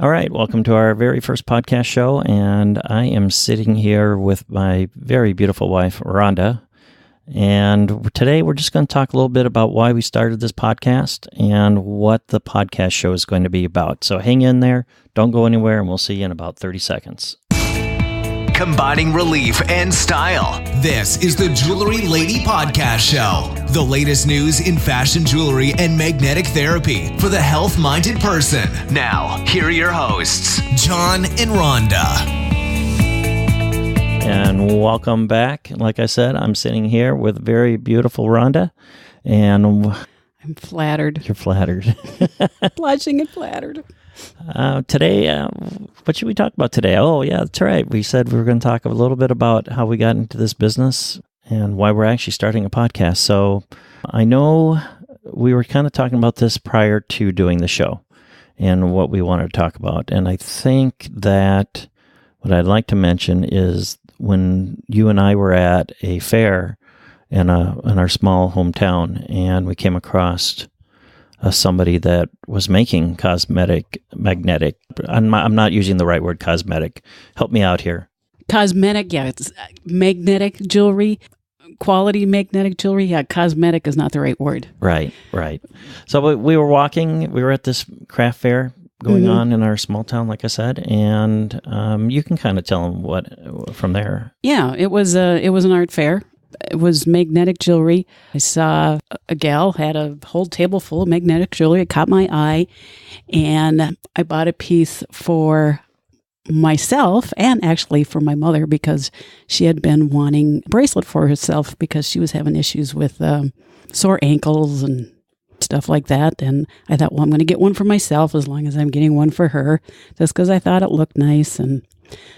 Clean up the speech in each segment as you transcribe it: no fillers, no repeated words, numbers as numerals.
All right, welcome to our very first podcast show, and I am sitting here with my very beautiful wife, Rhonda, and today we're just going to talk a little bit about why we started this podcast and what the podcast show is going to be about. So hang in there, don't go anywhere, and we'll see you in about 30 seconds. Combining relief and style. This is the Jewelry Lady Podcast Show. The latest news in fashion jewelry and magnetic therapy for the health-minded person. Now, here are your hosts, John and Rhonda. And welcome back. Like I said, I'm sitting here with very beautiful Rhonda, and I'm flattered. You're flattered. Blushing and flattered. Today, what should we talk about today? Oh, yeah, that's right. We said we were going to talk a little bit about how we got into this business and why we're actually starting a podcast. So I know we were kind of talking about this prior to doing the show and what we wanted to talk about. And I think that what I'd like to mention is when you and I were at a fair in our small hometown, and we came across somebody that was making magnetic. I'm not using the right word, cosmetic. Help me out here. Cosmetic, yeah, it's magnetic jewelry, quality magnetic jewelry. Yeah, cosmetic is not the right word. Right. So we were walking. We were at this craft fair going on in our small town, like I said, and you can kind of tell them what from there. Yeah, it was an art fair. It was magnetic jewelry. I saw a gal had a whole table full of magnetic jewelry. It caught my eye, and I bought a piece for myself and actually for my mother because she had been wanting a bracelet for herself because she was having issues with sore ankles and stuff like that. And I thought, well, I'm going to get one for myself as long as I'm getting one for her, just because I thought it looked nice. And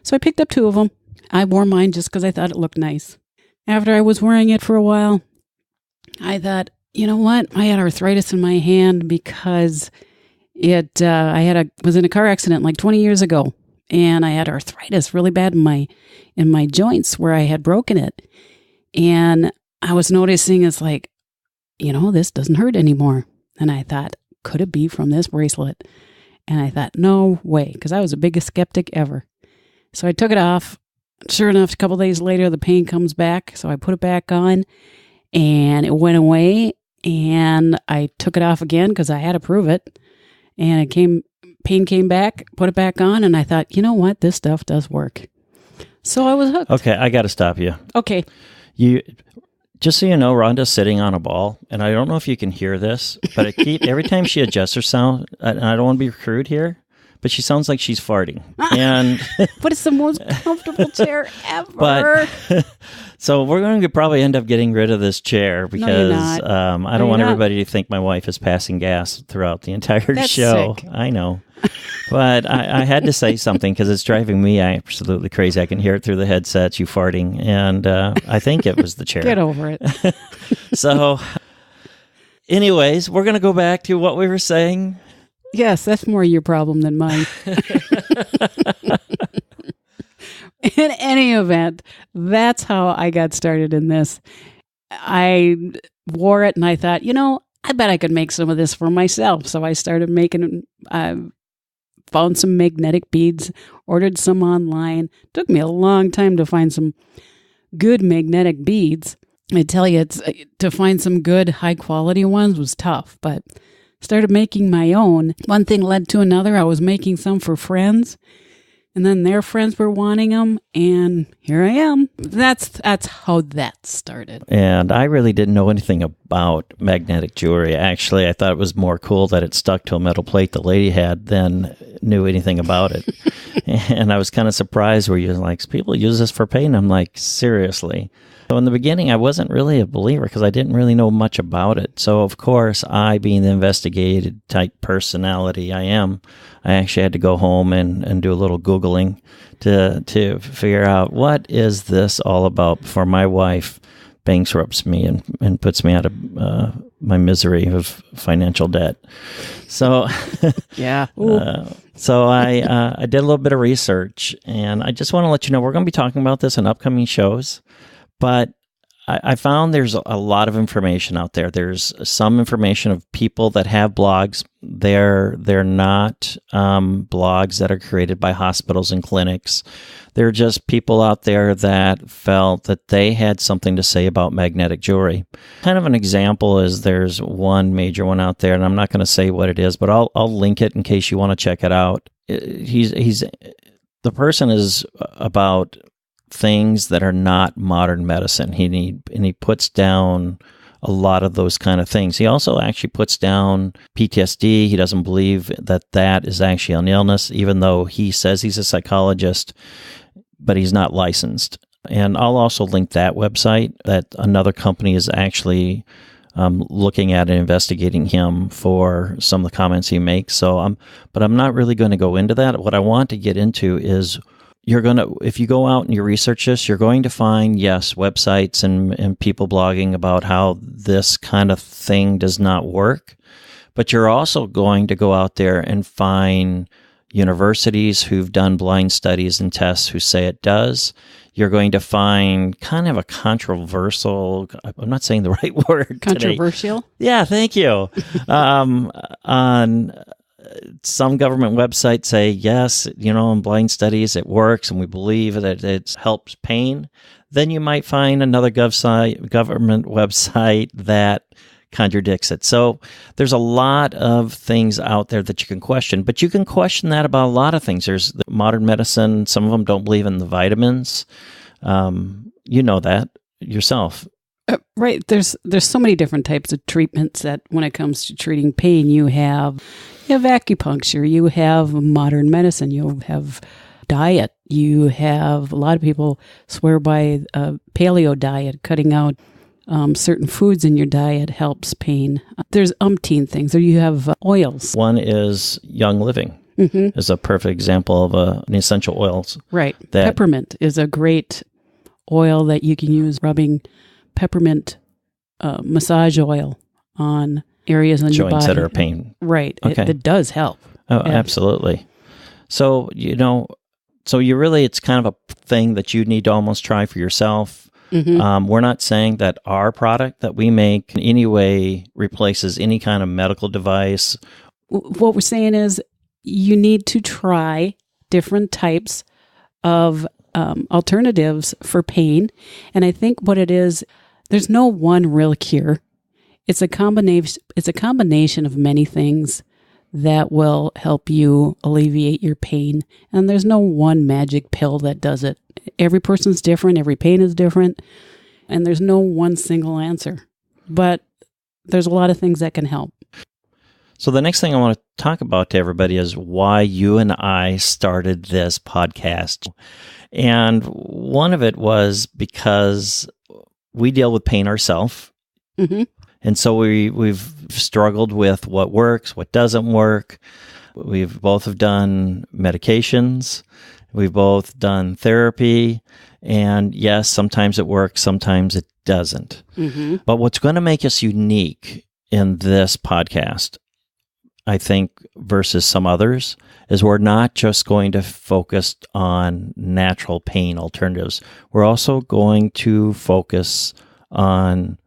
so I picked up two of them. I wore mine just because I thought it looked nice. After I was wearing it for a while, I thought, you know what? I had arthritis in my hand because I was in a car accident like 20 years ago, and I had arthritis really bad in my joints where I had broken it. And I was noticing it's like, this doesn't hurt anymore. And I thought, could it be from this bracelet? And I thought, no way, because I was the biggest skeptic ever. So I took it off. Sure enough, a couple days later, the pain comes back. So I put it back on, and it went away. And I took it off again because I had to prove it. And pain came back, put it back on, and I thought, you know what? This stuff does work. So I was hooked. Okay, I got to stop you. Okay. Just so you know, Rhonda's sitting on a ball, and I don't know if you can hear this, but every time she adjusts her sound, and I don't want to be crude here, but she sounds like she's farting. And but it's the most comfortable chair ever. But so we're going to probably end up getting rid of this chair because I don't want everybody to think my wife is passing gas throughout the entire show. Sick. I know. But I had to say something because it's driving me absolutely crazy. I can hear it through the headsets, you farting, and I think it was the chair. Get over it. So anyways, we're going to go back to what we were saying. Yes, that's more your problem than mine. In any event, that's how I got started in this. I wore it and I thought, I bet I could make some of this for myself. So I started making, found some magnetic beads, ordered some online. Took me a long time to find some good magnetic beads. I tell you, to find some good high quality ones was tough, but started making my own. One thing led to another. I was making some for friends, and then their friends were wanting them, and here I am. That's how that started. And I really didn't know anything about magnetic jewelry. Actually, I thought it was more cool that it stuck to a metal plate the lady had than knew anything about it. And I was kind of surprised where you're like, people use this for pain. I'm like, seriously? So in the beginning, I wasn't really a believer because I didn't really know much about it. So of course, I, being the investigative type personality I am, I actually had to go home and do a little Googling to figure out what is this all about before my wife bankrupts me and puts me out of my misery of financial debt. So yeah. So I did a little bit of research, and I just want to let you know we're going to be talking about this in upcoming shows. But I found there's a lot of information out there. There's some information of people that have blogs. They're not blogs that are created by hospitals and clinics. They're just people out there that felt that they had something to say about magnetic jewelry. Kind of an example is there's one major one out there, and I'm not going to say what it is, but I'll link it in case you want to check it out. The person is about things that are not modern medicine. He puts down a lot of those kind of things. He also actually puts down PTSD. He doesn't believe that is actually an illness, even though he says he's a psychologist, but he's not licensed. And I'll also link that website that another company is actually looking at and investigating him for some of the comments he makes. But I'm not really going to go into that. What I want to get into is if you go out and you research this, you're going to find, yes, websites and people blogging about how this kind of thing does not work. But you're also going to go out there and find universities who've done blind studies and tests who say it does. You're going to find kind of a controversial, I'm not saying the right word. Controversial? Today. Yeah, thank you. On some government websites say, yes, in blind studies it works and we believe that it helps pain. Then you might find another government website that contradicts it. So there's a lot of things out there that you can question, but you can question that about a lot of things. There's the modern medicine. Some of them don't believe in the vitamins. You know that yourself. Right. There's so many different types of treatments that when it comes to treating pain, you have acupuncture, you have modern medicine, you have diet, you have a lot of people swear by a paleo diet, cutting out certain foods in your diet helps pain. There's umpteen things. Or you have oils. One is Young Living. Mm-hmm. Is a perfect example of an essential oils. Right. Peppermint is a great oil that you can use rubbing peppermint massage oil on areas on your body. Joints that are pain. Right. Okay. It does help. Oh, absolutely. So, it's kind of a thing that you need to almost try for yourself. Mm-hmm. We're not saying that our product that we make in any way replaces any kind of medical device. What we're saying is you need to try different types of alternatives for pain. And I think what it is, there's no one real cure. It's a combination of many things that will help you alleviate your pain. And there's no one magic pill that does it. Every person's different. Every pain is different. And there's no one single answer. But there's a lot of things that can help. So the next thing I want to talk about to everybody is why you and I started this podcast. And one of it was because we deal with pain ourselves. Mm-hmm. And so we've struggled with what works, what doesn't work. We've both have done medications. We've both done therapy. And yes, sometimes it works, sometimes it doesn't. Mm-hmm. But what's going to make us unique in this podcast, I think, versus some others, is we're not just going to focus on natural pain alternatives. We're also going to focus on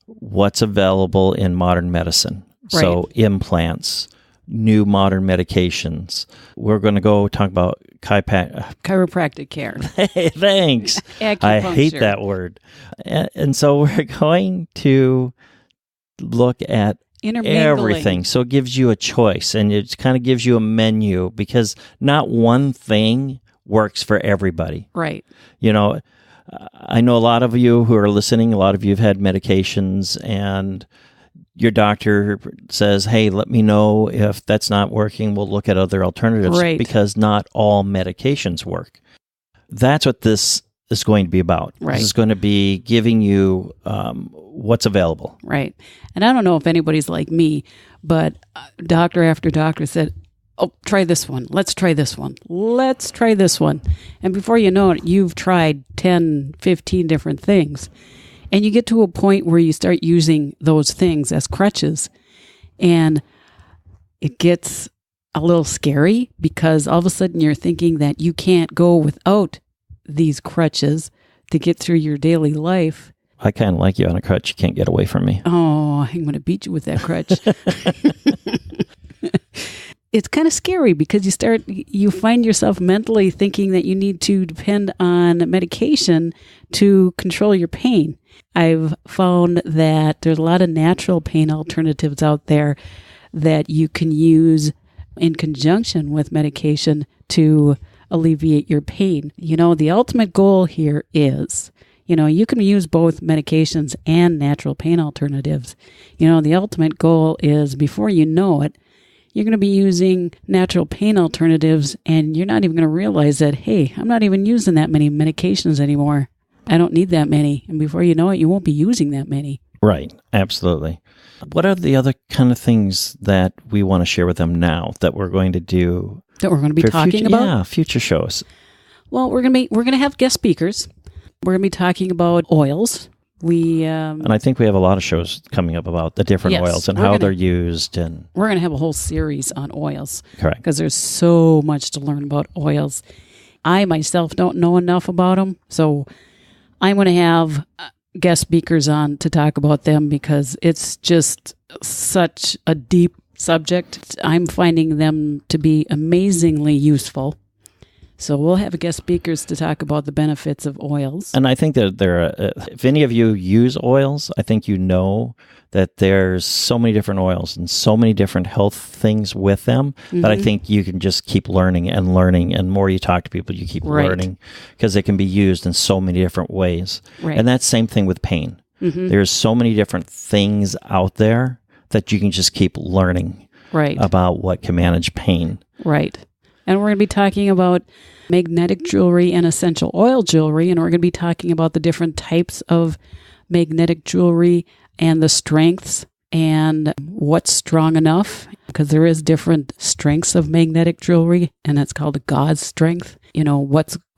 what's available in modern medicine. Right. So implants, new modern medications. We're going to go talk about chiropractic care. Hey, thanks. I hate that word. And so we're going to look at everything. So it gives you a choice and it kind of gives you a menu because not one thing works for everybody. Right. I know a lot of you who are listening, a lot of you have had medications and your doctor says, hey, let me know if that's not working. We'll look at other alternatives because not all medications work. That's what this is going to be about. Right. This is going to be giving you what's available. Right. And I don't know if anybody's like me, but doctor after doctor said, oh, try this one. Let's try this one. Let's try this one. And before you know it, you've tried 10, 15 different things. And you get to a point where you start using those things as crutches. And it gets a little scary because all of a sudden you're thinking that you can't go without these crutches to get through your daily life. I kind of like you on a crutch. You can't get away from me. Oh, I'm going to beat you with that crutch. It's kind of scary because you find yourself mentally thinking that you need to depend on medication to control your pain. I've found that there's a lot of natural pain alternatives out there that you can use in conjunction with medication to alleviate your pain. The ultimate goal here is, you can use both medications and natural pain alternatives. The ultimate goal is, before you know it, you're going to be using natural pain alternatives and you're not even going to realize that, hey, I'm not even using that many medications anymore. I don't need that many. And before you know it, you won't be using that many. Right. Absolutely. What are the other kind of things that we want to share with them now that we're going to do? That we're going to be talking about? Yeah, future shows. Well, we're going to have guest speakers. We're going to be talking about oils. And I think we have a lot of shows coming up about the different oils and how they're used. And we're going to have a whole series on oils. Correct. Because there's so much to learn about oils. I myself don't know enough about them. So I'm going to have guest speakers on to talk about them because it's just such a deep subject. I'm finding them to be amazingly useful. So we'll have guest speakers to talk about the benefits of oils. And I think that if any of you use oils, I think you know that there's so many different oils and so many different health things with them that I think you can just keep learning. And the more you talk to people, you keep learning because they can be used in so many different ways. Right. And that's same thing with pain. There's so many different things out there that you can just keep learning about what can manage pain. Right. And we're going to be talking about magnetic jewelry and essential oil jewelry. And we're going to be talking about the different types of magnetic jewelry and the strengths and what's strong enough. Because there is different strengths of magnetic jewelry, and that's called a God's strength.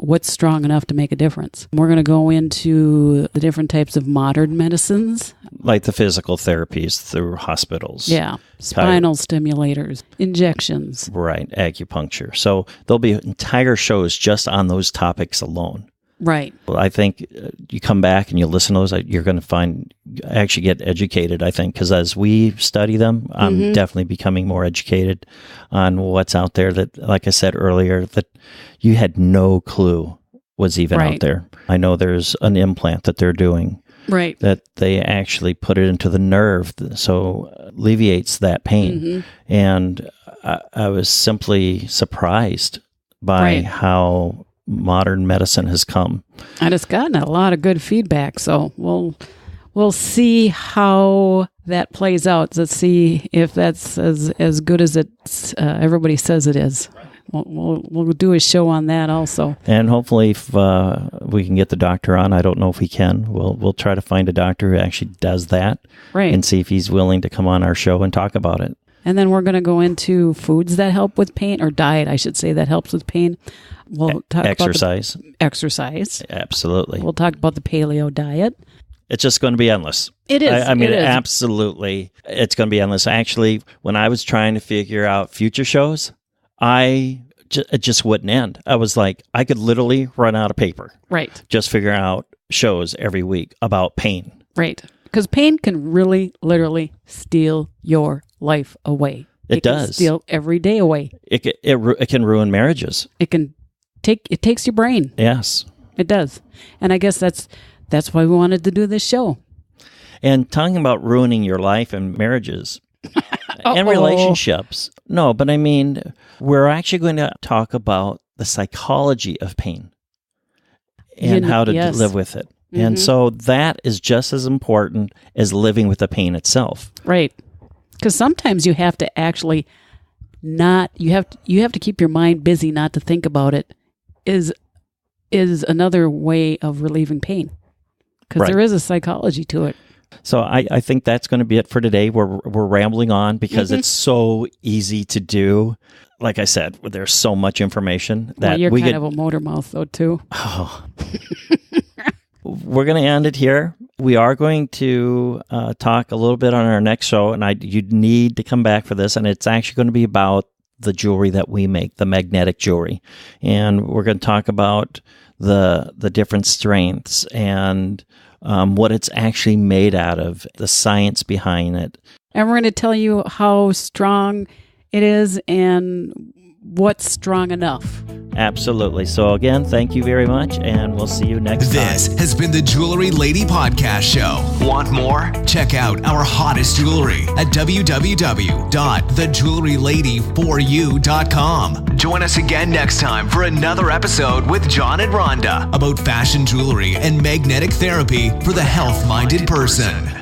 What's strong enough to make a difference. We're going to go into the different types of modern medicines. Like the physical therapies through hospitals. Yeah. Spinal stimulators, injections. Right. Acupuncture. So there'll be entire shows just on those topics alone. Right. Well, I think you come back and you listen to those, you're going to actually get educated, I think, because as we study them, I'm definitely becoming more educated on what's out there that, like I said earlier, that you had no clue was even out there. I know there's an implant that they're doing. Right. That they actually put it into the nerve, so alleviates that pain. And I was simply surprised by how modern medicine has come. And it's gotten a lot of good feedback, so we'll see how that plays out. Let's see if that's as good as everybody says it is. We'll do a show on that also. And hopefully if we can get the doctor on, I don't know if we can. We'll try to find a doctor who actually does that. Right. And see if he's willing to come on our show and talk about it. And then we're going to go into foods that help with pain, or diet, I should say, that helps with pain. We'll talk exercise. about exercise. Absolutely. We'll talk about the paleo diet. It's just going to be endless. It is. I mean, it is. Absolutely. It's going to be endless. Actually, when I was trying to figure out future shows, it just wouldn't end. I was like, I could literally run out of paper. Right. Just figure out shows every week about pain. Right. Because pain can really, literally steal your life away. It does. Can steal every day away. It can ruin marriages. It takes your brain. Yes. It does. And I guess that's why we wanted to do this show. And talking about ruining your life and marriages and relationships. No, but I mean, we're actually going to talk about the psychology of pain and how to live with it. And so that is just as important as living with the pain itself. Right. Because sometimes you have to actually you have to keep your mind busy not to think about it is another way of relieving pain. Because there is a psychology to it. So I think that's going to be it for today. We're rambling on because it's so easy to do. Like I said, there's so much information that you're kind of a motor mouth though too. Oh. We're going to end it here. We are going to talk a little bit on our next show, and you need to come back for this, and it's actually going to be about the jewelry that we make, the magnetic jewelry. And we're going to talk about the different strengths and what it's actually made out of, the science behind it. And we're going to tell you how strong it is and what's strong enough. Absolutely. So again, thank you very much, and we'll see you next time. This has been the Jewelry Lady Podcast Show. Want more? Check out our hottest jewelry at www.thejewelryladyforyou.com. Join us again next time for another episode with John and Rhonda about fashion jewelry and magnetic therapy for the health-minded person.